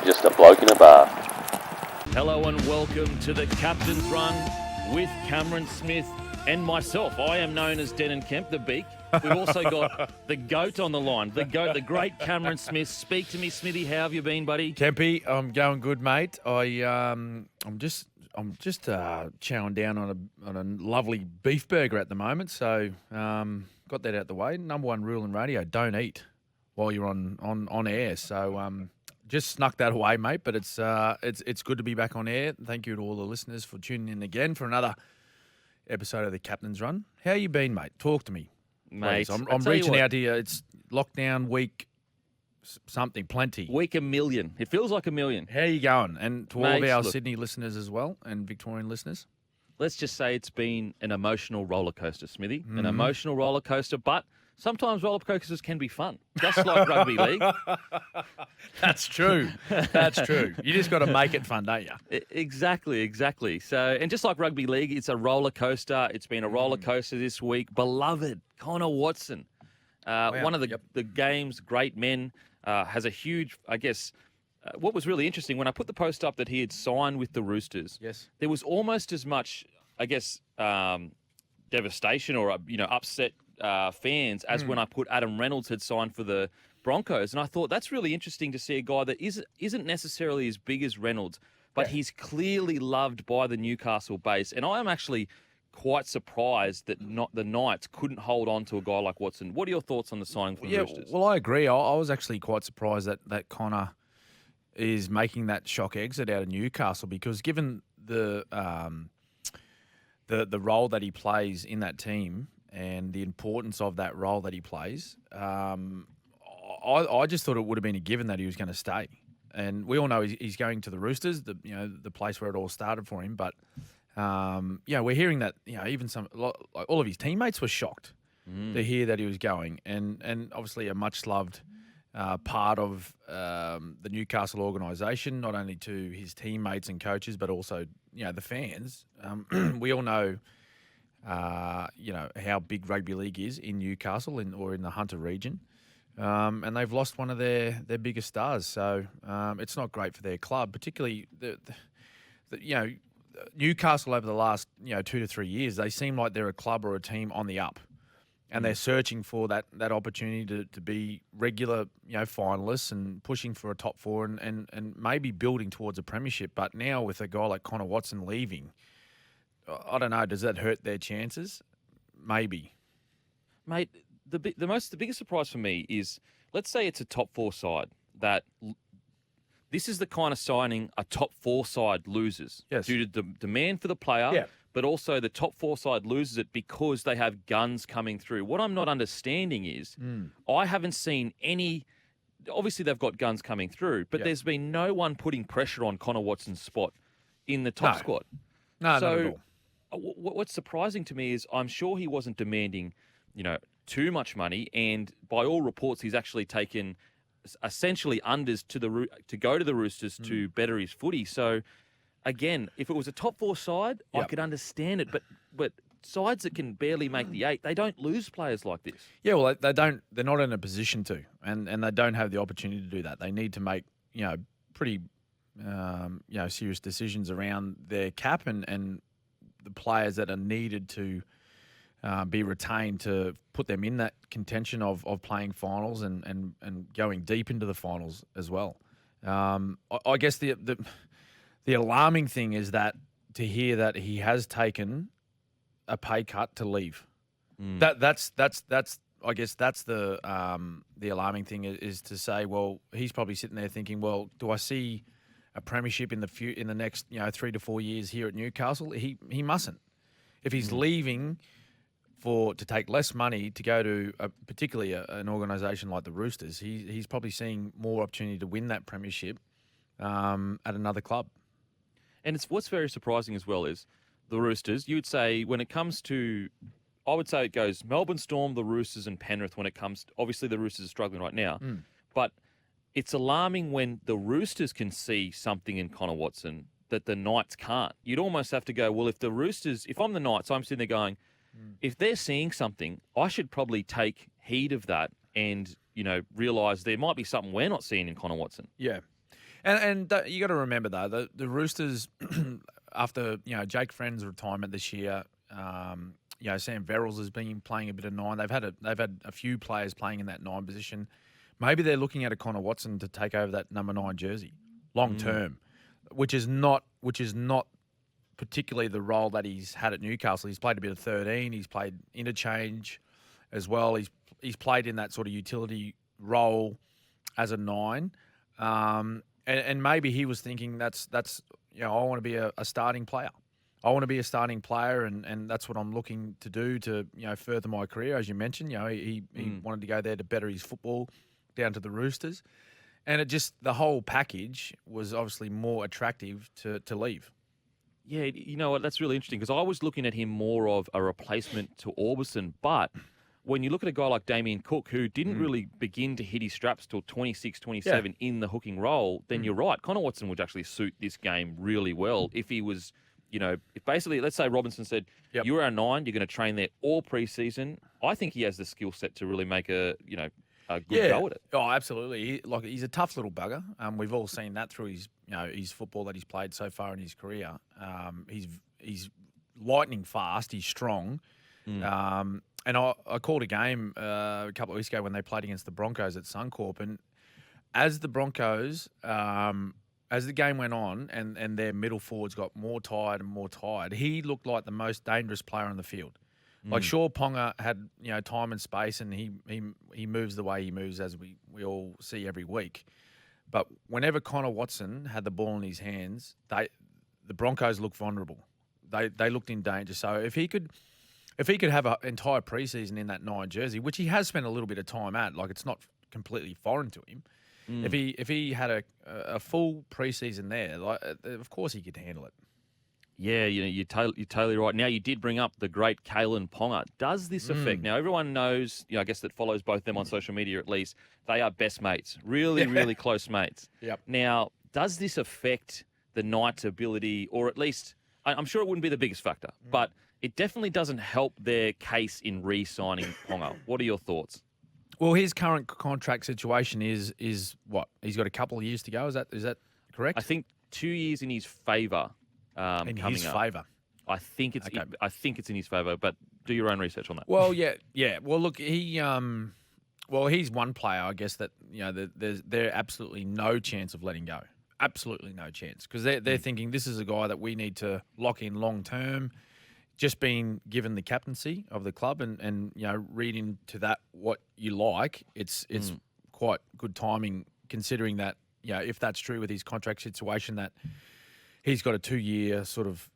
just a bloke in a bar. Hello and welcome to the Captain's Run with Cameron Smith and myself. I am known as Denon Kemp, the Beak. We've also got the GOAT on the line. The GOAT, the great Cameron Smith. Speak to me, Smithy. How have you been, buddy? Kempy, I'm going good, mate. I'm just chowing down on a lovely beef burger at the moment. So got that out the way. Number one rule in radio: don't eat while you're on air. So just snuck that away, mate. But it's good to be back on air. Thank you to all the listeners for tuning in again for another episode of the Captain's Run. How you been, mate? Talk to me, mate. I'm reaching out to you. It's lockdown week. Something plenty. Week a million. It feels like a million. How you going? And to all Mate, of our look, Sydney listeners as well and Victorian listeners. let's just say it's been an emotional roller coaster, Smithy. Mm-hmm. An emotional roller coaster, but sometimes roller coasters can be fun, just like rugby league. That's true. That's true. You just got to make it fun, don't you? Exactly. So, and just like rugby league, it's a roller coaster. It's been a roller coaster this week. Beloved Connor Watson, one of the game's great men, has a huge, I guess. What was really interesting, when I put the post up that he had signed with the Roosters, Yes. there was almost as much, I guess, devastation or upset fans as when I put Adam Reynolds had signed for the Broncos. And I thought that's really interesting to see a guy that isn't necessarily as big as Reynolds, but he's clearly loved by the Newcastle base. And I am actually quite surprised that the Knights couldn't hold on to a guy like Watson. What are your thoughts on the signing for the Roosters? Well, I agree. I was actually quite surprised that Connor is making that shock exit out of Newcastle, because given the role that he plays in that team and the importance of that role that he plays, I just thought it would have been a given that he was going to stay. And we all know he's going to the Roosters, the place where it all started for him. But we're hearing that even all of his teammates were shocked to hear that he was going, and obviously a much loved part of the Newcastle organisation, not only to his teammates and coaches, but also the fans. We all know how big rugby league is in Newcastle or in the Hunter region, and they've lost one of their biggest stars. So it's not great for their club, particularly Newcastle over the last 2 to 3 years. They seem like they're a club or a team on the up. And they're searching for that opportunity to be regular, finalists and pushing for a top four and maybe building towards a premiership. But now with a guy like Connor Watson leaving, I don't know, does that hurt their chances? Maybe. Mate, the biggest surprise for me is, let's say it's a top four side that this is the kind of signing a top four side loses due to the demand for the player. Yeah. But also the top four side loses it because they have guns coming through. What I'm not understanding is I haven't seen any. Obviously, they've got guns coming through, but there's been no one putting pressure on Connor Watson's spot in the top squad. No, so not at all. What's surprising to me is I'm sure he wasn't demanding, too much money, and by all reports, he's actually taken essentially unders to go to the Roosters to better his footy. So. Again, if it was a top four side, I could understand it. But sides that can barely make the eight, they don't lose players like this. Yeah, well, they don't. They're not in a position to, and they don't have the opportunity to do that. They need to make pretty serious decisions around their cap and the players that are needed to be retained to put them in that contention of playing finals and going deep into the finals as well. I guess the alarming thing is that to hear that he has taken a pay cut to leave. That's I guess that's the alarming thing is to say, well, he's probably sitting there thinking, well, do I see a premiership in the next 3 to 4 years here at Newcastle? He mustn't. If he's leaving to take less money to go to particularly an organisation like the Roosters, he's probably seeing more opportunity to win that premiership at another club. And what's very surprising as well is the Roosters. You would say when it comes to, I would say it goes Melbourne Storm, the Roosters, and Penrith. When it comes, obviously the Roosters are struggling right now, but it's alarming when the Roosters can see something in Connor Watson that the Knights can't. You'd almost have to go, well, if I'm the Knights, I'm sitting there going, if they're seeing something, I should probably take heed of that and realise there might be something we're not seeing in Connor Watson. Yeah. And you got to remember though, the Roosters after Jake Friend's retirement this year, Sam Verrills has been playing a bit of 9. They've had a few players playing in that 9 position. Maybe they're looking at a Connor Watson to take over that number 9 jersey long term, which is not particularly the role that he's had at Newcastle. He's played a bit of 13. He's played interchange as well. He's played in that sort of utility role as a 9. And maybe he was thinking that's I want to be a starting player. I want to be a starting player, and that's what I'm looking to do to further my career. As you mentioned, he wanted to go there to better his football down to the Roosters, and the whole package was obviously more attractive to leave. Yeah, you know what? That's really interesting because I was looking at him more of a replacement to Orbison, but when you look at a guy like Damien Cook, who didn't really begin to hit his straps till 26, 27 in the hooking role, then you're right. Connor Watson would actually suit this game really well if he was, if basically, let's say Robinson said, you're our 9, you're going to train there all preseason. I think he has the skill set to really make a good go at it. Oh, absolutely. He's a tough little bugger. We've all seen that through his football that he's played so far in his career. He's lightning fast. He's strong. And I called a game a couple of weeks ago when they played against the Broncos at Suncorp, and as the Broncos, as the game went on and their middle forwards got more tired and more tired, he looked like the most dangerous player on the field. Like sure, Ponga had time and space, and he moves the way he moves as we all see every week. But whenever Connor Watson had the ball in his hands, the Broncos looked vulnerable. They looked in danger. So if he could have an entire preseason in that 9 jersey, which he has spent a little bit of time at, like it's not completely foreign to him. If he had a full preseason there, of course he could handle it. Yeah, you're totally right. Now, you did bring up the great Kalen Ponga. Does this affect? Now, everyone knows, I guess that follows both them on social media at least, they are best mates, really, really close mates. Yep. Now, does this affect the Knights' ability, or at least, I'm sure it wouldn't be the biggest factor, but it definitely doesn't help their case in re-signing Ponga. What are your thoughts? Well, his current contract situation is what? He's got a couple of years to go. Is that correct? I think 2 years in his favour. In his favour. I think it's in his favour, but do your own research on that. Well, yeah. Well, look, he's one player, I guess, that there's absolutely no chance of letting go. Absolutely no chance, because they're thinking this is a guy that we need to lock in long term. Just being given the captaincy of the club and read into that what you like, it's quite good timing considering that if that's true with his contract situation that. He's got a 2-year sort of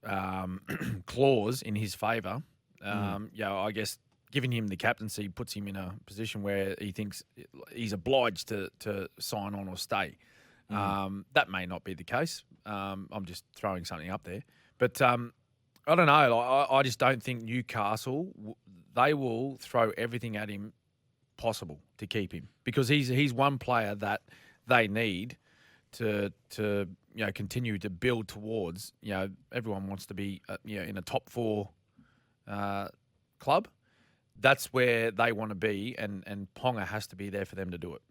clause in his favour. I guess giving him the captaincy puts him in a position where he thinks he's obliged to sign on or stay. That may not be the case. I'm just throwing something up there. But I don't know. I just don't think Newcastle, they will throw everything at him possible to keep him because he's one player that they need to continue to build towards. Everyone wants to be in a top 4 club. That's where they want to be, and Ponga has to be there for them to do it.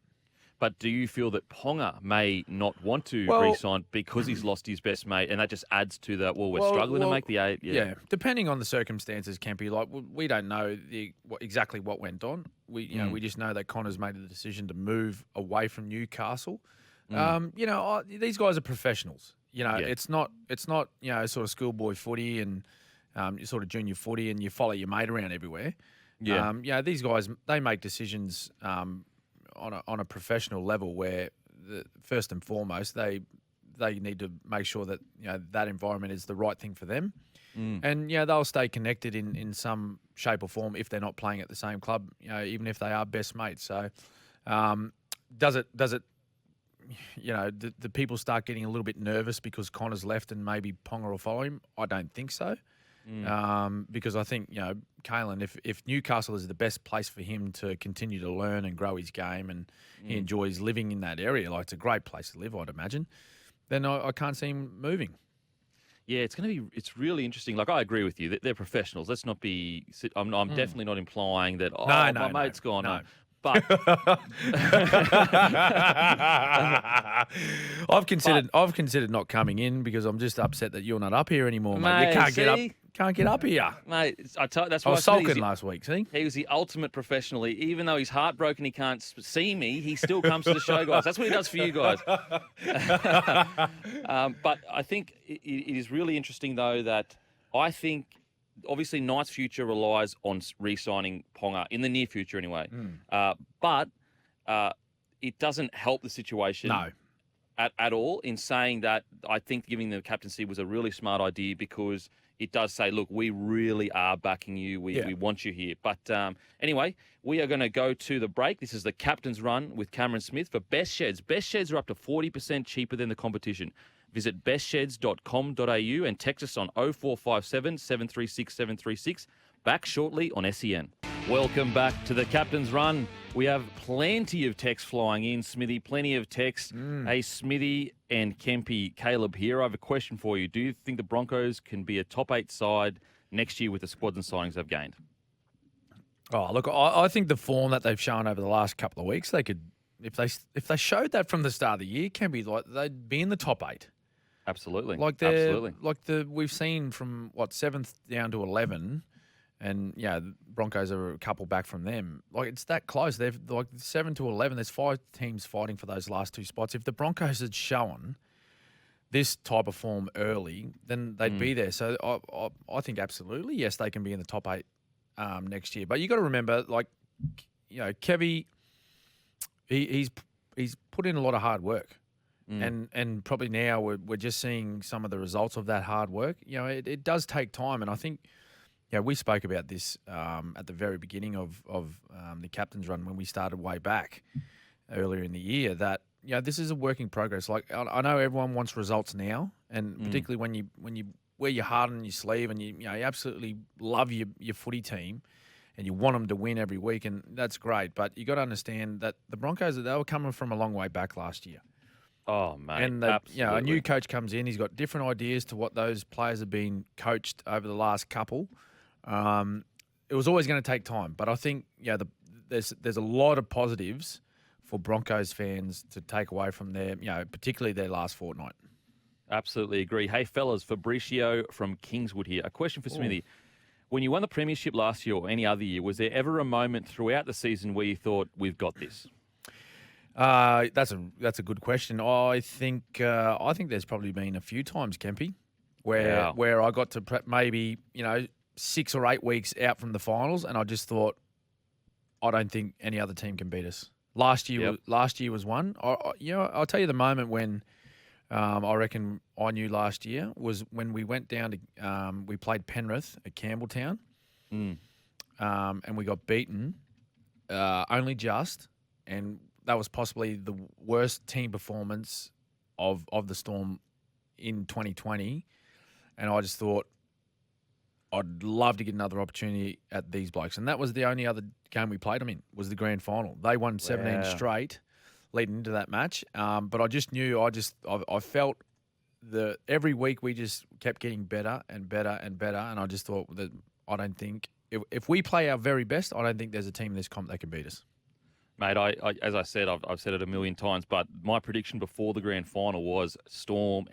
But do you feel that Ponga may not want to re-sign because he's lost his best mate, and that just adds to that? We're struggling to make the 8. Yeah, depending on the circumstances, Kempy. Like we don't know exactly what went on. We just know that Connor's made the decision to move away from Newcastle. These guys are professionals. It's not sort of schoolboy footy and sort of junior footy, and you follow your mate around everywhere. Yeah. These guys, they make decisions on a professional level where first and foremost they need to make sure that that environment is the right thing for them, and they'll stay connected in some shape or form if they're not playing at the same club. Even if they are best mates. So does it? The people start getting a little bit nervous because Connor's left and maybe Ponga will follow him? I don't think so. Because I think, Kalen, if Newcastle is the best place for him to continue to learn and grow his game and he enjoys living in that area, like it's a great place to live, I'd imagine, then I can't see him moving. Yeah, it's really interesting. Like, I agree with you. They're professionals. Let's not be, I'm definitely not implying that, my mate's gone. No. But I've considered not coming in because I'm just upset that you're not up here anymore, mate. You Mate, can't get up here. mate, that's I why was sulking last week. See, he was the ultimate professional. Even though he's heartbroken, he can't see me. He still comes to the show, guys. That's what he does for you guys. But I think it is really interesting, though, that I think obviously Knight's future relies on re-signing Ponga in the near future, anyway. But it doesn't help the situation. No. At all in saying that I think giving the captaincy was a really smart idea because it does say, look, we really are backing you. We want you here. But anyway, we are going to go to the break. This is the Captain's Run with Cameron Smith for Best Sheds. Best Sheds are up to 40% cheaper than the competition. Visit bestsheds.com.au and text us on 0457 736 736. Back shortly on SEN. Welcome back to the Captain's Run. We have plenty of text flying in, Smithy, plenty of text. Hey, Smithy and Kempy, Caleb here. I have a question for you. Do you think the Broncos can be a top 8 side next year with the squads and signings they've gained? Oh, look, I think the form that they've shown over the last couple of weeks, they could, if they showed that from the start of the year, they'd be in the top 8. Absolutely. Absolutely. We've seen from 7th down to 11. And the Broncos are a couple back from them. It's that close. They've 7 to 11. There's 5 teams fighting for those last 2 spots. If the Broncos had shown this type of form early, then they'd be there. So I think absolutely yes, they can be in the top 8 next year. But you got to remember, Kevy, he's put in a lot of hard work, and probably now we're just seeing some of the results of that hard work. It does take time, and I think. Yeah, we spoke about this at the very beginning of the Captain's Run when we started way back earlier in the year that this is a work in progress. I know everyone wants results now, and particularly when you wear your heart on your sleeve and you absolutely love your footy team and you want them to win every week, and that's great. But you got to understand that the Broncos, they were coming from a long way back last year. Oh, mate, and a new coach comes in. He's got different ideas to what those players have been coached over the last couple. It was always going to take time, but I think there's a lot of positives for Broncos fans to take away from their particularly their last fortnight. Absolutely agree. Hey fellas, Fabricio from Kingswood here. A question for Smithy: when you won the premiership last year or any other year, was there ever a moment throughout the season where you thought we've got this? That's a good question. I think there's probably been a few times, Kempy, where I got to maybe 6 or 8 weeks out from the finals, and I just thought, I don't think any other team can beat us. Last year was one. I'll tell you the moment when I reckon I knew last year was when we went down to we played Penrith at Campbelltown, and we got beaten only just, and that was possibly the worst team performance of the Storm in 2020, and I just thought, I'd love to get another opportunity at these blokes. And that was the only other game we played them in, was the grand final. They won 17 straight leading into that match. But I just knew, I felt that every week we just kept getting better and better and better. And I just thought that I don't think, if we play our very best, I don't think there's a team in this comp that can beat us. Mate, as I said, I've said it a million times, but my prediction before the grand final was Storm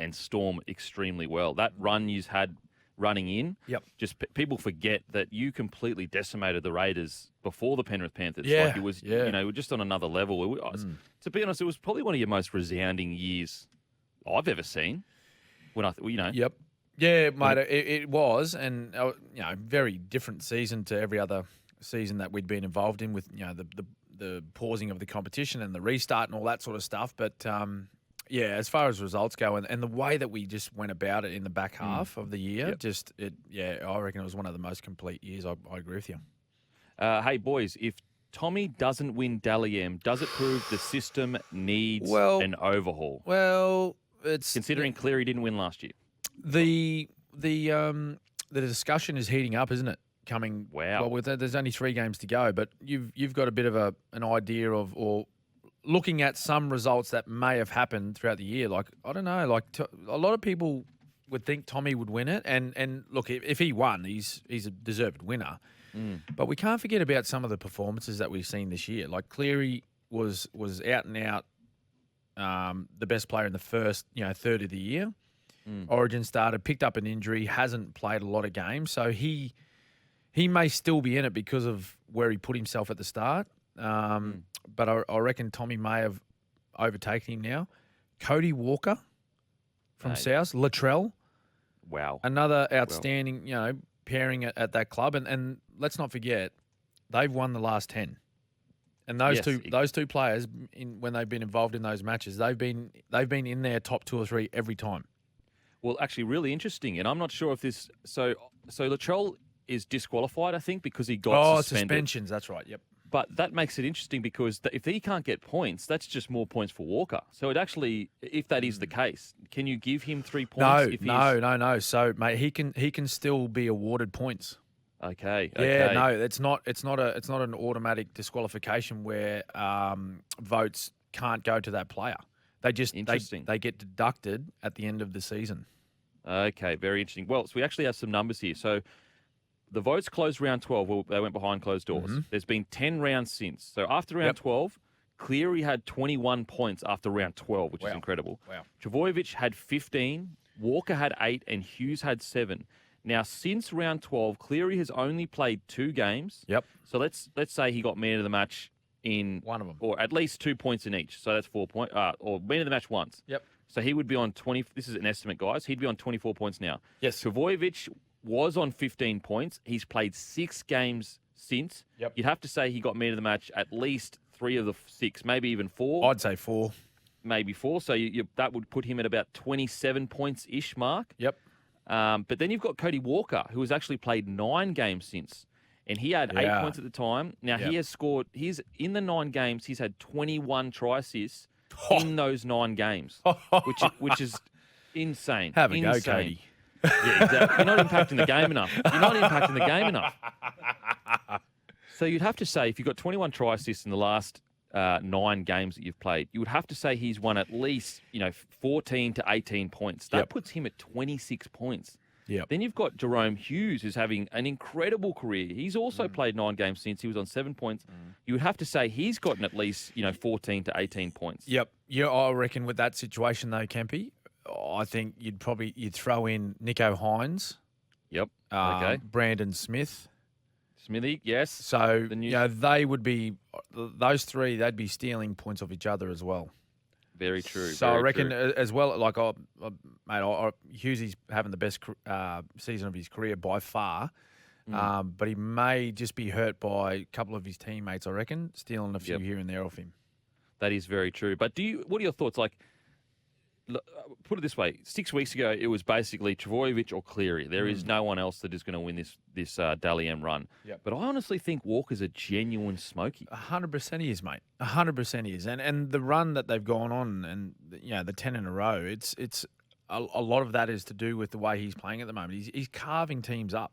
extremely well. That run you had running in. Just people forget that you completely decimated the Raiders before the Penrith Panthers. It was, just on another level. To be honest, it was probably one of your most resounding years I've ever seen. Yeah, mate, it was, and very different season to every other season that we'd been involved in with the pausing of the competition and the restart and all that sort of stuff. But as far as results go, and the way that we just went about it in the back half of the year, I reckon it was one of the most complete years. I agree with you. Hey, boys, if Tommy doesn't win Dally M, does it prove the system needs an overhaul? Well, it's... Considering Cleary didn't win last year. The discussion is heating up, isn't it? Coming... Wow. Well, there's only 3 games to go, but you've got a bit of an idea of... or looking at some results that may have happened throughout the year. I don't know, a lot of people would think Tommy would win it. And look, if he won, he's a deserved winner. But we can't forget about some of the performances that we've seen this year. Like Cleary was out and out the best player in the first third of the year. Origin started, picked up an injury, hasn't played a lot of games, so he may still be in it because of where he put himself at the start. But I reckon Tommy may have overtaken him now. Cody Walker from South, Latrell. Wow. Another outstanding, pairing at that club. And let's not forget, they've won the last 10. And those two players, when they've been involved in those matches, they've been in their top 2 or 3 every time. Well, actually, really interesting. And I'm not sure if this... So Latrell is disqualified, I think, because he got suspended. Suspensions, that's right, yep. But that makes it interesting because if he can't get points, that's just more points for Walker. So it actually, if that is the case, can you give him 3 points? No. So, mate, he can still be awarded points. Okay. Yeah, no, it's not an automatic disqualification where votes can't go to that player. They just they get deducted at the end of the season. Okay, very interesting. Well, so we actually have some numbers here. So the votes closed round 12. Well, they went behind closed doors. Mm-hmm. There's been 10 rounds since. So after round 12, Cleary had 21 points after round 12, which is incredible. Wow. Trbojevic had 15, Walker had 8, and Hughes had 7. Now, since round 12, Cleary has only played 2 games. Yep. So let's say he got man of the match in one of them, or at least 2 points in each. So that's 4 points, or man of the match once. Yep. So he would be on 20. This is an estimate, guys. He'd be on 24 points now. Yes. Trbojevic was on 15 points. He's played 6 games since. Yep. You'd have to say he got man of the match at least 3 of the 6, maybe even 4. I'd say 4. Maybe 4. So that would put him at about 27 points-ish mark. Yep. But then you've got Cody Walker, who has actually played 9 games since. And he had 8 points at the time. Now, he has scored... in the 9 games, he's had 21 try assists in those 9 games, which is insane. Have a go, Cody. Yeah, exactly. You're not impacting the game enough. So you'd have to say, if you've got 21 try assists in the last 9 games that you've played, you would have to say he's won at least 14 to 18 points. That puts him at 26 points. Yep. Then you've got Jerome Hughes, who's having an incredible career. He's also played 9 games since. He was on 7 points. You would have to say he's gotten at least 14 to 18 points. Yep. Yeah, I reckon with that situation though, Kempy, I think you'd throw in Nico Hines. Yep. Okay. Brandon Smith. Smithy, yes. So they would be those 3. They'd be stealing points off each other as well. Very true. So I reckon as well, like, mate, Hughesy's having the best season of his career by far, but he may just be hurt by a couple of his teammates, I reckon, stealing a few here and there off him. That is very true. But what are your thoughts? Like, put it this way: 6 weeks ago, it was basically Trbojevic or Cleary. There is no one else that is going to win this Dally M run. Yep. But I honestly think Walker's a genuine smoky. 100% he is, mate. 100% he is. And the run that they've gone on, and the 10 in a row, it's a lot of that is to do with the way he's playing at the moment. He's carving teams up.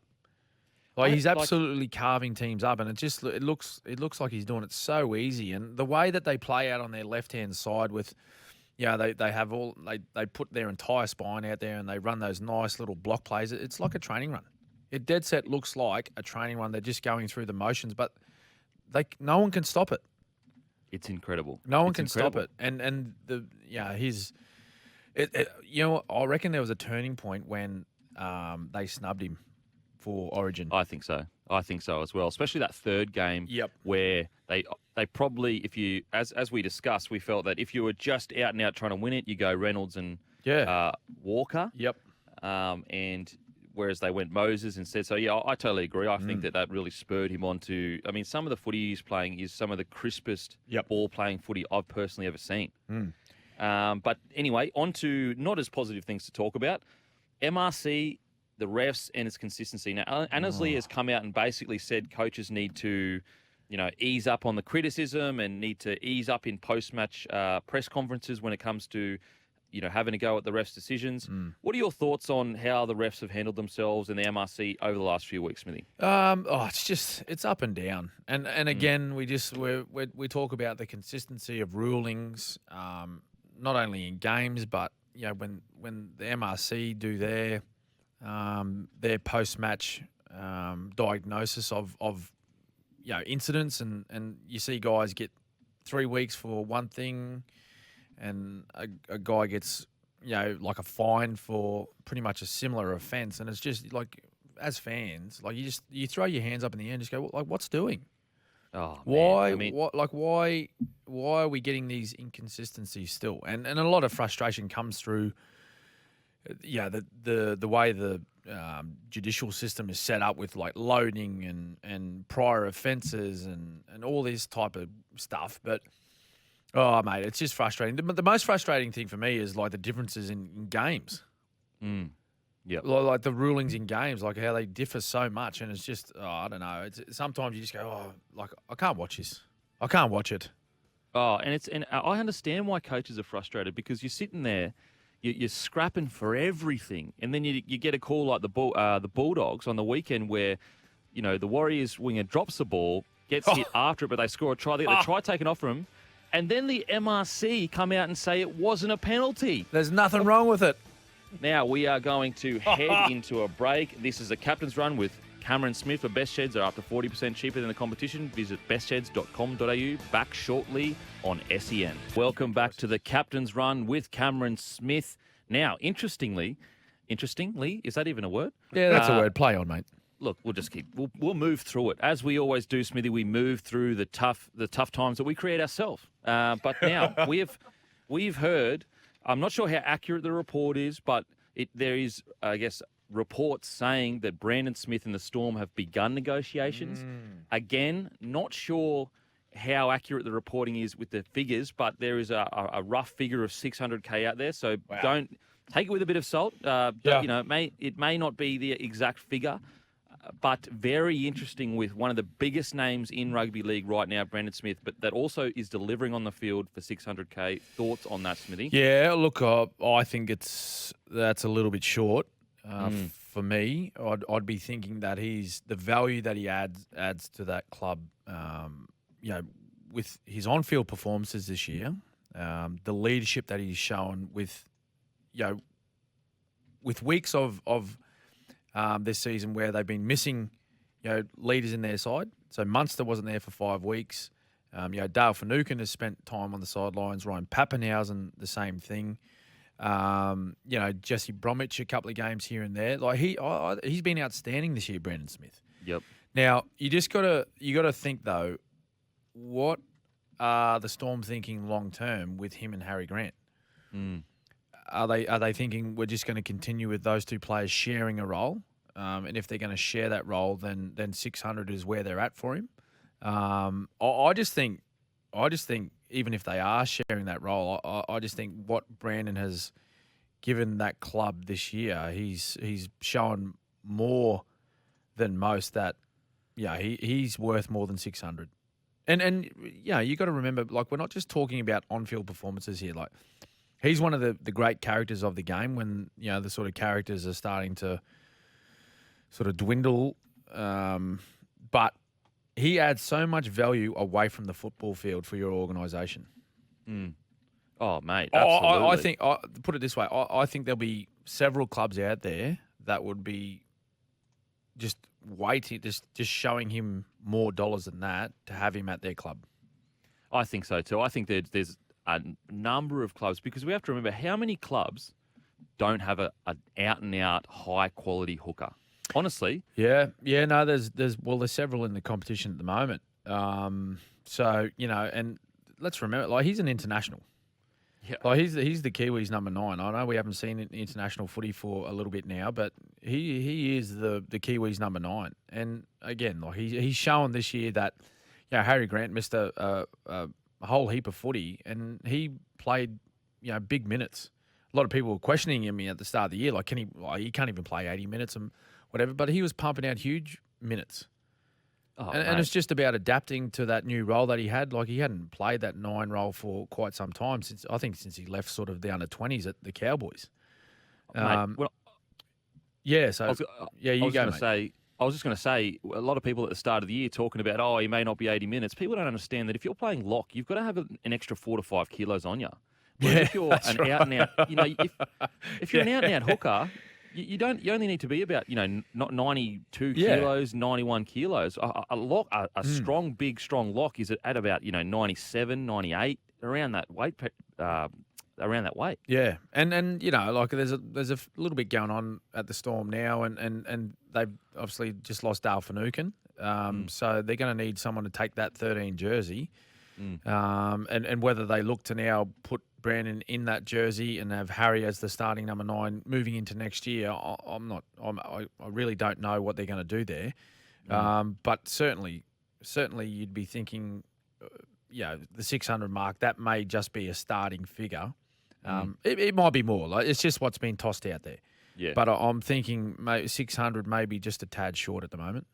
He's absolutely carving teams up, and it looks like he's doing it so easy. And the way that they play out on their left hand side with. They put their entire spine out there and they run those nice little block plays. It's like a training run. It dead set looks like a training run. They're just going through the motions, but no one can stop it. It's incredible. No one can stop it. And I reckon there was a turning point when they snubbed him for Origin. I think so as well, especially that third game where they probably, if you, as we discussed, we felt that if you were just out and out trying to win it, you go Reynolds and Walker. Yep. And whereas they went Moses instead. So, I totally agree. I think that really spurred him on to, some of the footy he's playing is some of the crispest ball-playing footy I've personally ever seen. But anyway, on to not as positive things to talk about. MRC, the refs, and its consistency. Now, Annesley has come out and basically said coaches need to, ease up on the criticism and need to ease up in post-match press conferences when it comes to, having a go at the refs' decisions. What are your thoughts on how the refs have handled themselves in the MRC over the last few weeks, Smithy? It's up and down. And again, we talk about the consistency of rulings, not only in games, but, when the MRC do their post-match diagnosis of incidents, and you see guys get 3 weeks for one thing, and a guy gets like a fine for pretty much a similar offence, and it's just like, as fans, like you throw your hands up in the air and just go, like, what's doing? Oh, Why? man. I mean, Why are we getting these inconsistencies still? And a lot of frustration comes through, the way the judicial system is set up with like loading and prior offences and all this type of stuff. But oh, mate, it's just frustrating. The most frustrating thing for me is like the differences in games. Yeah, like the rulings in games, like how they differ so much, and it's just, I don't know. Sometimes you just go, like, I can't watch this. I can't watch it. Oh, and I understand why coaches are frustrated, because you're sitting there, you're scrapping for everything, and then you get a call like the Bulldogs on the weekend where, the Warriors winger drops the ball, gets hit after it, but they score a try. They get the try taken off from him, and then the MRC come out and say it wasn't a penalty. There's nothing wrong with it. Now we are going to head into a break. This is a Captain's Run with Cameron Smith. For best sheds are up to 40% cheaper than the competition. Visit bestsheds.com.au. Back shortly on SEN. Welcome back to the Captain's Run with Cameron Smith. Now, interestingly, is that even a word? Yeah, that's a word. Play on, mate. Look, we'll move through it. As we always do, Smithy, we move through the tough times that we create ourselves. But now we've heard, I'm not sure how accurate the report is, but there is, I guess, reports saying that Brandon Smith and the Storm have begun negotiations. Again, not sure how accurate the reporting is with the figures, but there is a rough figure of 600K out there. So don't take it with a bit of salt. It may not be the exact figure, but very interesting with one of the biggest names in rugby league right now, Brandon Smith, but that also is delivering on the field for 600K. Thoughts on that, Smithy? Yeah, look, I think that's a little bit short for me. I'd be thinking that the value that he adds to that club, with his on-field performances this year, the leadership that he's shown with weeks of this season where they've been missing, leaders in their side. So Munster wasn't there for 5 weeks. Dale Finucane has spent time on the sidelines. Ryan Pappenhausen, the same thing. Jesse Bromwich, a couple of games here and there. Like he's been outstanding this year, Brandon Smith. Yep. Now you gotta think though, what are the Storm thinking long term with him and Harry Grant? Are they thinking we're just going to continue with those two players sharing a role? And if they're going to share that role, then 600 is where they're at for him. I just think even if they are sharing that role, I just think what Brandon has given that club this year, he's shown more than most that he's worth more than 600. And you got to remember, like, we're not just talking about on-field performances here. Like, he's one of the great characters of the game when, the sort of characters are starting to sort of dwindle. But he adds so much value away from the football field for your organisation. Oh, mate, absolutely. I think, put it this way, I think there'll be several clubs out there that would be just waiting, just showing him more dollars than that to have him at their club. I think so too. I think there's a number of clubs, because we have to remember how many clubs don't have an out-and-out high-quality hooker. Honestly. Yeah. No, there's several in the competition at the moment. So, and let's remember, like, he's an international. Yeah. Like, he's the Kiwis number 9. I know we haven't seen international footy for a little bit now, but he is the Kiwis number 9. And again, like, he's shown this year that, Harry Grant missed a whole heap of footy, and he played, big minutes. A lot of people were questioning him at the start of the year, like, he can't even play 80 minutes and whatever, but he was pumping out huge minutes. And it's just about adapting to that new role that he had. Like, he hadn't played that 9 role for quite some time, since he left sort of the under-20s at the Cowboys. I was just going to say, a lot of people at the start of the year talking about, he may not be 80 minutes. People don't understand that if you're playing lock, you've got to have an extra 4 to 5 kilos on you. If you're an out-and-out, if you're an out-and-out hooker, You only need to be about not 92 Yeah. kilos, 91 kilos. A strong, big, strong lock is at about 97, 98 around that weight. Around that weight. Yeah, and like there's a little bit going on at the Storm now, and they've obviously just lost Dale Finucane, so they're going to need someone to take that 13 jersey, and whether they look to now put Brandon in that jersey and have Harry as the starting number 9 moving into next year, I really don't know what they're going to do there, but certainly you'd be thinking, the 600 mark, that may just be a starting figure. It might be more. Like, it's just what's been tossed out there. Yeah. But I'm thinking 600 maybe just a tad short at the moment.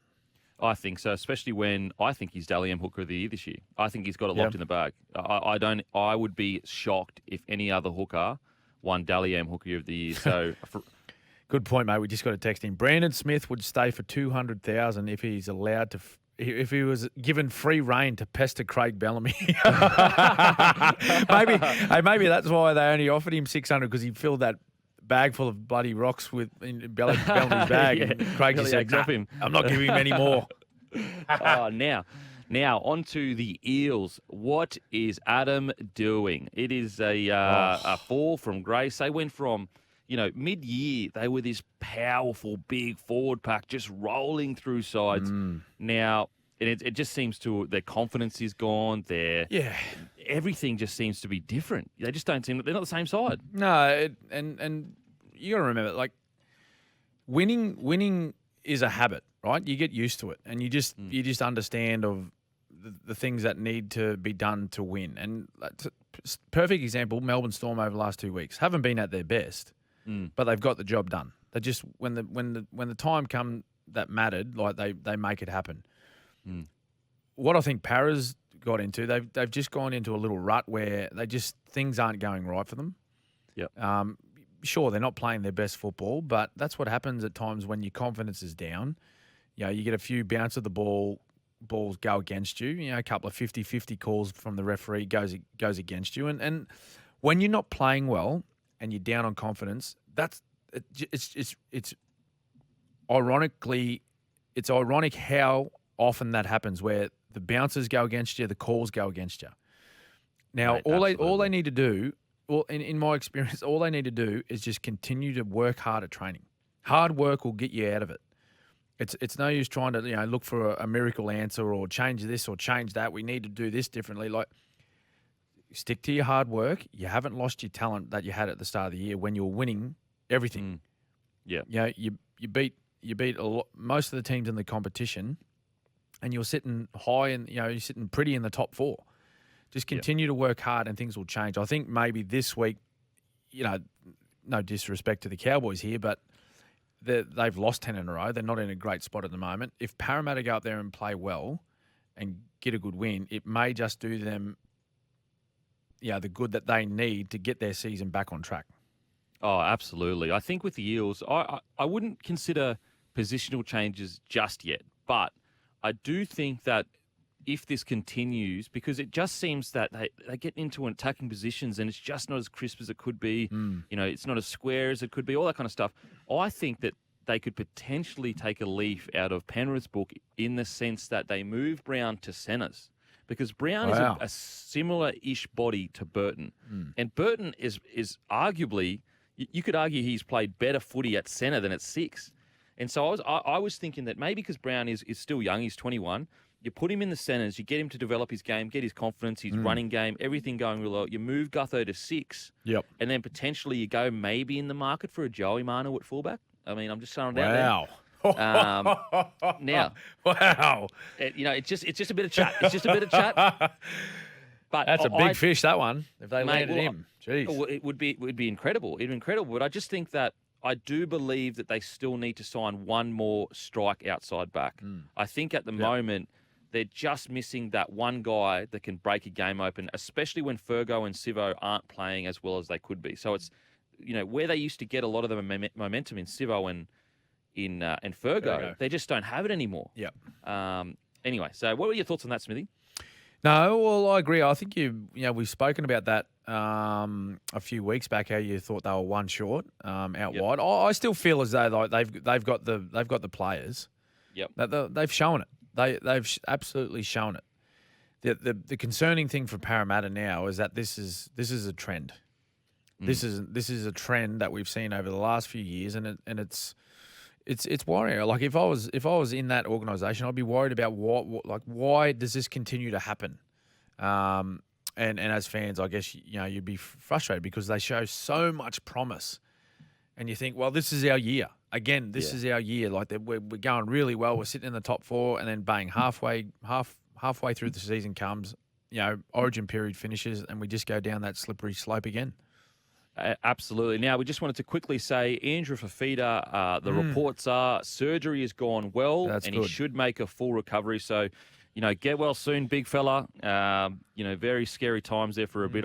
I think so, especially when I think he's Dally M Hooker of the Year this year. I think he's got it locked in the bag. I would be shocked if any other hooker won Dally M Hooker of the Year. So good point, mate. We just got a text in. Brandon Smith would stay for 200,000 if he's allowed to. If he was given free rein to pester Craig Bellamy. maybe that's why they only offered him 600, because he filled that bag full of bloody rocks in Bellamy's bag. And Craig just said, him. I'm not giving him any more. Now on to the Eels. What is Adam doing? It is a fall from grace. They went from mid-year, they were this powerful, big forward pack just rolling through sides. Now, it just seems their confidence is gone. Everything just seems to be different. They just don't seem, they're not the same side. No, and you got to remember, like, winning is a habit, right? You get used to it, and you just understand of the things that need to be done to win. And perfect example, Melbourne Storm over the last 2 weeks haven't been at their best. But they've got the job done. They just when the time come that mattered, like they make it happen. What I think Para's got into, they've just gone into a little rut where things aren't going right for them. Yeah. Sure, they're not playing their best football, but that's what happens at times when your confidence is down. You get a few bounce of the balls go against you. A couple of 50-50 calls from the referee goes against you, and when you're not playing well and you're down on confidence, it's ironic how often that happens, where the bounces go against you, the calls go against you. Now, Mate, all they need to do, in my experience, all they need to do is just continue to work hard at training. Hard work will get you out of it. It's no use trying to look for a miracle answer or change this or change that. We need to do this differently. Like, stick to your hard work. You haven't lost your talent that you had at the start of the year when you were winning everything. Yeah. You beat most of the teams in the competition, and you're sitting high and you're sitting pretty in the top 4. Just continue to work hard and things will change. I think maybe this week, no disrespect to the Cowboys here, but they've lost 10 in a row. They're not in a great spot at the moment. If Parramatta go up there and play well and get a good win, it may just do them the good that they need to get their season back on track. Oh, absolutely. I think with the Eels, I wouldn't consider positional changes just yet, but I do think that if this continues, because it just seems that they get into attacking positions and it's just not as crisp as it could be, it's not as square as it could be, all that kind of stuff. I think that they could potentially take a leaf out of Penrith's book in the sense that they move Brown to centres. Because Brown is a similar-ish body to Burton. And Burton is arguably, you could argue he's played better footy at centre than at 6. And so I was thinking that maybe because Brown is still young, he's 21, you put him in the centres, you get him to develop his game, get his confidence, his running game, everything going real well. You move Gutho to 6. Yep. And then potentially you go maybe in the market for a Joey Manu at fullback. I mean, I'm just throwing it out there. Now, wow, it's just a bit of chat. It's just a bit of chat. But that's a big fish, that one. If they landed him, jeez, it would be incredible. It'd be incredible. But I just think that I do believe that they still need to sign one more strike outside back. I think at the moment they're just missing that one guy that can break a game open, especially when Fergo and Sivo aren't playing as well as they could be. So it's where they used to get a lot of the momentum in Sivo and Fergo, they just don't have it anymore. Yep. Anyway, so what were your thoughts on that, Smithy? No, well, I agree. I think we've spoken about that a few weeks back. How you thought they were one short out wide. I still feel as though they've got the players. Yep. They've shown it. They've absolutely shown it. The concerning thing for Parramatta now is that this is a trend. This is a trend that we've seen over the last few years, and it's worrying. Like if I was in that organisation, I'd be worried about why does this continue to happen? And as fans, I guess you'd be frustrated because they show so much promise, and you think, well, this is our year. Again, this is our year. Like we're going really well. We're sitting in the top 4, and then bang, halfway through the season comes, Origin period finishes, and we just go down that slippery slope again. Absolutely. Now, we just wanted to quickly say, Andrew Fafita, the reports are surgery has gone well. That's and good. He should make a full recovery. So, get well soon, big fella. Very scary times there for a bit.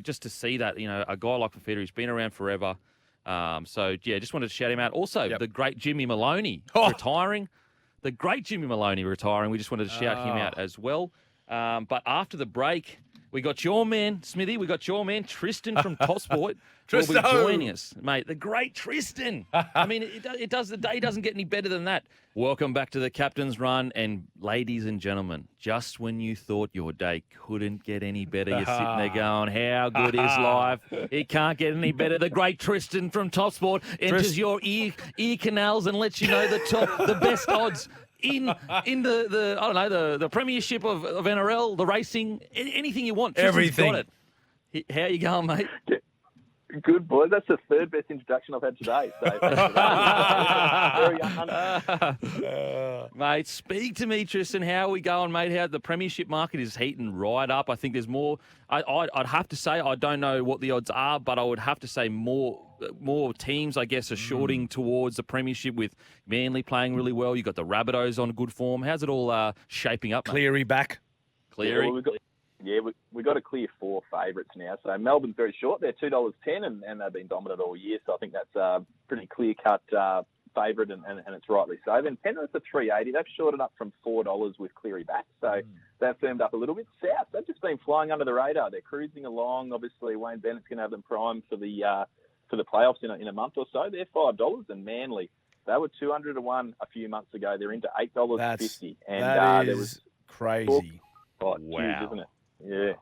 Just to see that, a guy like Fafita, who's been around forever. Just wanted to shout him out. Also, the great Jimmy Maloney retiring. The great Jimmy Maloney retiring. We just wanted to shout him out as well. But after the break, we got your man, Smithy. We got your man, Tristan from TopSport. Tristan will be joining us, mate. The great Tristan. I mean, the day doesn't get any better than that. Welcome back to the Captain's Run. And ladies and gentlemen, just when you thought your day couldn't get any better, you're sitting there going, how good is life? It can't get any better. The great Tristan from TopSport enters your ear canals and lets you know the best odds in the premiership of NRL, the racing, anything you want. Tristan's Everything. got it. How you going, mate? Good, boys. That's the third best introduction I've had today. So very mate, speak to me, Tristan. How are we going, mate? How the premiership market is heating right up. I think there's more. I'd have to say, I don't know what the odds are, but I would have to say more teams, I guess, are shorting towards the premiership with Manly playing really well. You've got the Rabbitohs on good form. How's it all shaping up, mate? Cleary back. Cleary. We've got a clear 4 favourites now. So Melbourne's very short. They're $2.10 and they've been dominant all year. So I think that's a pretty clear-cut favourite and it's rightly so. Then Penrith's at $3.80. They've shorted up from $4 with Cleary back. So they've firmed up a little bit. South, they've just been flying under the radar. They're cruising along. Obviously, Wayne Bennett's going to have them primed for the playoffs in a month or so. They're $5. And Manly, they were 200 to 1 a few months ago. They're into $8.50. That there was crazy. Wow. Huge, isn't it? Yeah.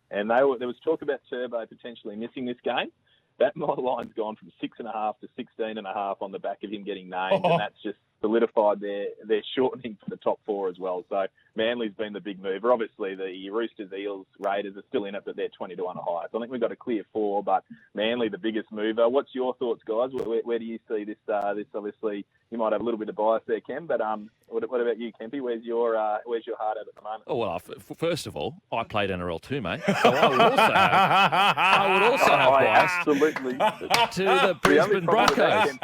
And there was talk about Turbo potentially missing this game. That line's gone from 6.5 to 16.5 on the back of him getting named, and that's just solidified their shortening for the top 4 as well. So Manly's been the big mover. Obviously, the Roosters, Eels, Raiders are still in it, but they're 20 to 1 higher. So I think we've got a clear 4, but Manly the biggest mover. What's your thoughts, guys? Where do you see this? This obviously you might have a little bit of bias there, Ken, but what about you, Kempy? Where's your heart at the moment? Oh, well, first of all, I played NRL too, mate. So I would also have bias Absolutely. to the Brisbane Broncos. And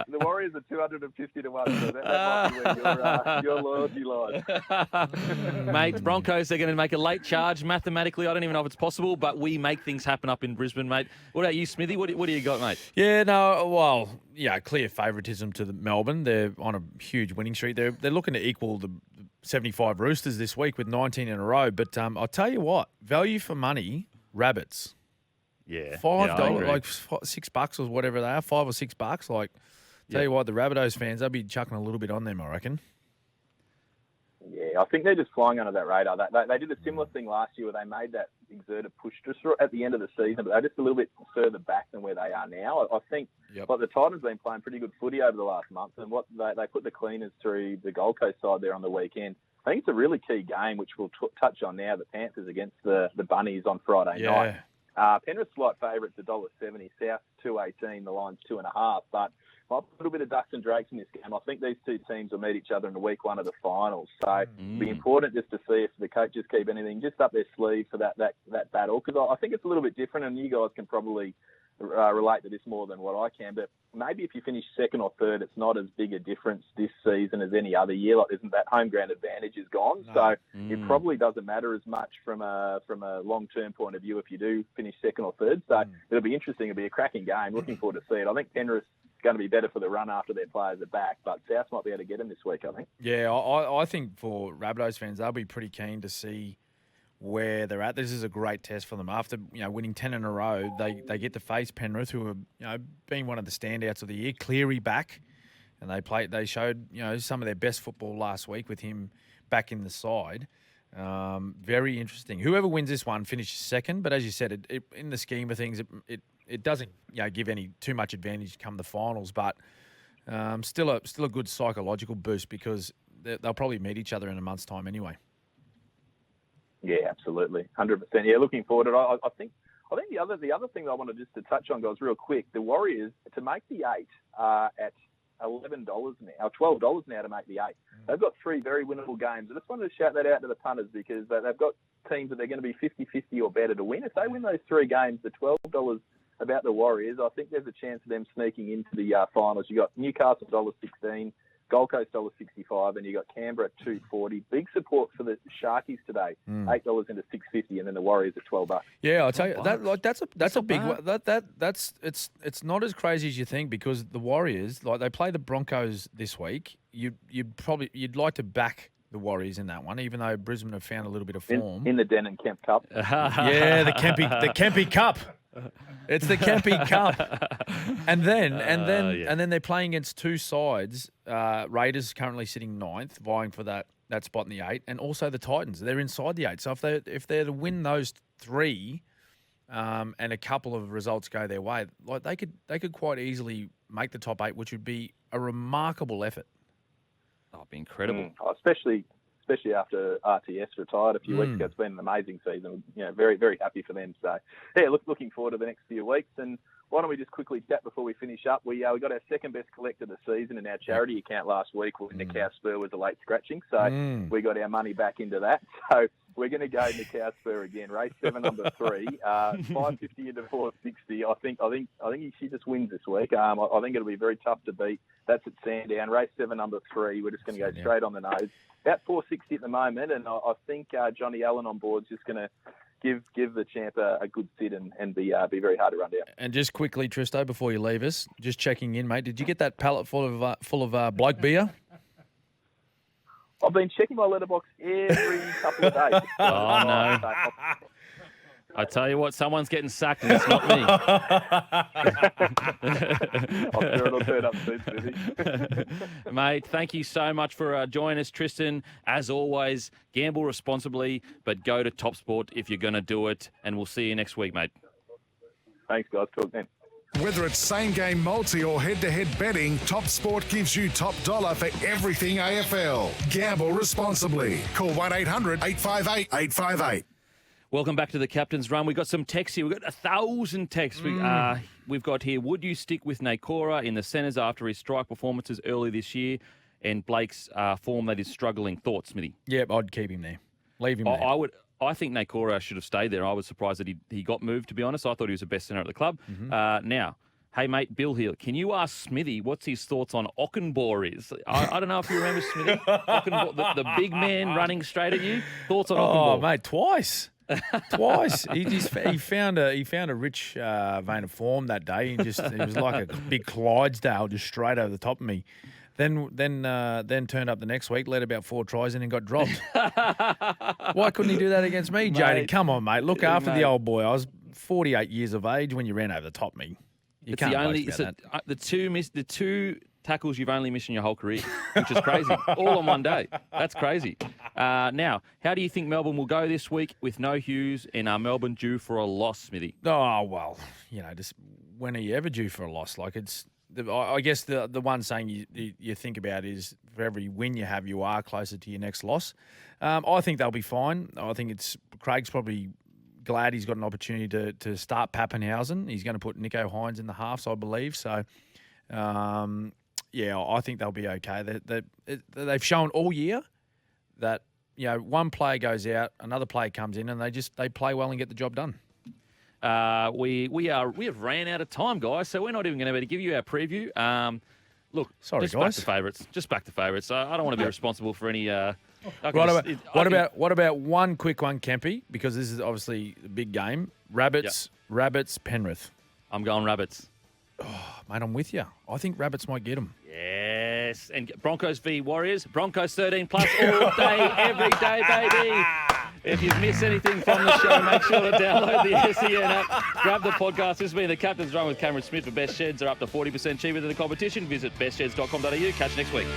the Warriors are 250 to 1, so that might be where your loyalty lies. Mate, Broncos, they're going to make a late charge. Mathematically, I don't even know if it's possible, but we make things happen up in Brisbane, mate. What about you, Smithy? What do you got, mate? Yeah, no, well, clear favouritism to Melbourne. They're on a huge winning streak. They're looking to equal the 75 Roosters this week with 19 in a row. But I'll tell you what, value for money, Rabbits. Yeah. $5, like $6 or whatever they are, $5 or $6. Like, tell you what, the Rabbitohs fans, they'll be chucking a little bit on them, I reckon. Yeah, I think they're just flying under that radar. They did a similar thing last year where they made that exerted push just at the end of the season, but they're just a little bit further back than where they are now. I think like the Titans have been playing pretty good footy over the last month, and what they put the cleaners through the Gold Coast side there on the weekend. I think it's a really key game, which we'll touch on now, the Panthers against the Bunnies on Friday night. Penrith's slight favourites $1.70, South $2.18, the line's 2.5, but a little bit of ducks and drakes in this game. I think these two teams will meet each other in the week 1 of the finals. So it'll be important just to see if the coaches keep anything just up their sleeve for that battle, because I think it's a little bit different, and you guys can probably relate to this more than what I can. But maybe if you finish second or third, it's not as big a difference this season as any other year. Like, isn't that home ground advantage is gone? No. So it probably doesn't matter as much from a long-term point of view if you do finish second or third. So it'll be interesting. It'll be a cracking game. Looking forward to see it. I think Penrith going to be better for the run after their players are back. But South might be able to get them this week, I think. Yeah, I think for Rabbitohs fans, they'll be pretty keen to see where they're at. This is a great test for them. After winning 10 in a row, they get to face Penrith, who are being one of the standouts of the year. Cleary back, and they showed some of their best football last week with him back in the side. Very interesting. Whoever wins this one finishes second, but as you said, it in the scheme of things, it doesn't give any too much advantage come the finals, but still a good psychological boost because they'll probably meet each other in a month's time anyway. Yeah, absolutely, 100%. Yeah, looking forward to it. I think the other thing that I wanted just to touch on, guys, real quick. The Warriors to make the 8 at $11 now, $12 now to make the 8. They've got 3 very winnable games. I just wanted to shout that out to the punters because they've got teams that they're going to be 50-50 or better to win. If they win those 3 games, the $12 about the Warriors, I think there's a chance of them sneaking into the finals. You got Newcastle $1.16. Gold Coast $1.65, and you got Canberra at $2.40. Big support for the Sharkies today, $8 into $6.50, and then the Warriors at $12. Yeah, I'll tell you that's a big one. It's not as crazy as you think because the Warriors they play the Broncos this week. You'd like to back the Warriors in that one, even though Brisbane have found a little bit of form in the Den and Kemp Cup. Yeah, the Kempy Cup. It's the Kempy Cup, and then they're playing against 2 sides. Raiders currently sitting 9th, vying for that spot in the 8, and also the Titans. They're inside the 8. So if they're to win those 3, and a couple of results go their way, they could quite easily make the top 8, which would be a remarkable effort. Oh, it'd be incredible, especially after RTS retired a few weeks ago. It's been an amazing season. Very, very happy for them. So, yeah, looking forward to the next few weeks. And why don't we just quickly chat before we finish up? We got our second best collect of the season in our charity account last week when the cow spur was a late scratching. So we got our money back into that. So we're going to go in the cow spur again. Race 7, number 3, 550 into 460. I think she just wins this week. I think it'll be very tough to beat. That's at Sandown. Race 7, number 3. We're just going to go straight on the nose. About 460 at the moment, and I think Johnny Allen on board is just going to give the champ a good sit and be very hard to run down. And just quickly, Tristo, before you leave us, just checking in, mate. Did you get that pallet full of bloke beer? I've been checking my letterbox every couple of days. Oh no! I tell you what, someone's getting sacked, and it's not me. I'm sure it'll turn up soon, Smithy. Mate, thank you so much for joining us, Tristan. As always, gamble responsibly, but go to TopSport if you're going to do it, and we'll see you next week, mate. Thanks, guys. Talk then. Whether it's same-game multi or head-to-head betting, TopSport gives you top dollar for everything AFL. Gamble responsibly. Call 1-800-858-858. Welcome back to the Captain's Run. We've got some texts here. We've got 1,000 texts. We've got here, would you stick with Nakora in the centres after his strike performances early this year and Blake's form that is struggling? Thoughts, Smithy? Yep, I'd keep him there. Leave him there. I think Nakora should have stayed there. I was surprised that he got moved, to be honest. I thought he was the best centre at the club. Now, hey, mate, Bill here. Can you ask Smithy what's his thoughts on Ockenbaugh is? I don't know if you remember Smithy. The big man running straight at you. Thoughts on Ockenbaugh? Oh, mate, twice. He found a rich vein of form that day. He was like a big Clydesdale just straight over the top of me. Then turned up the next week, led about 4 tries in and got dropped. Why couldn't he do that against me, Jody? Come on, mate. Look after the old boy. I was 48 years of age when you ran over the top of me. You can't boast about that. The two tackles you've only missed in your whole career, which is crazy. All on one day. That's crazy. Now, how do you think Melbourne will go this week with no Hughes, and are Melbourne due for a loss, Smithy? Oh, well, just when are you ever due for a loss? I guess the one saying you think about is for every win you have, you are closer to your next loss. I think they'll be fine. I think Craig's probably glad he's got an opportunity to start Pappenhausen. He's going to put Nico Hines in the halves, I believe. So, I think they'll be okay. They've shown all year that one player goes out, another player comes in, and they play well and get the job done. We have ran out of time, guys, so we're not even going to be able to give you our preview. Look, sorry, guys. Just back to favourites. I don't want to be responsible for any. What about one quick one, Kempy? Because this is obviously a big game. Rabbits, Penrith. I'm going Rabbits. Mate, I'm with you. I think Rabbits might get them. Yes. And Broncos v Warriors. Broncos 13 plus all day, every day, baby. If you've missed anything from the show, make sure to download the SEN app. Grab the podcast. This has been The Captain's Run with Cameron Smith. The best sheds are up to 40% cheaper than the competition. Visit bestsheds.com.au. Catch you next week.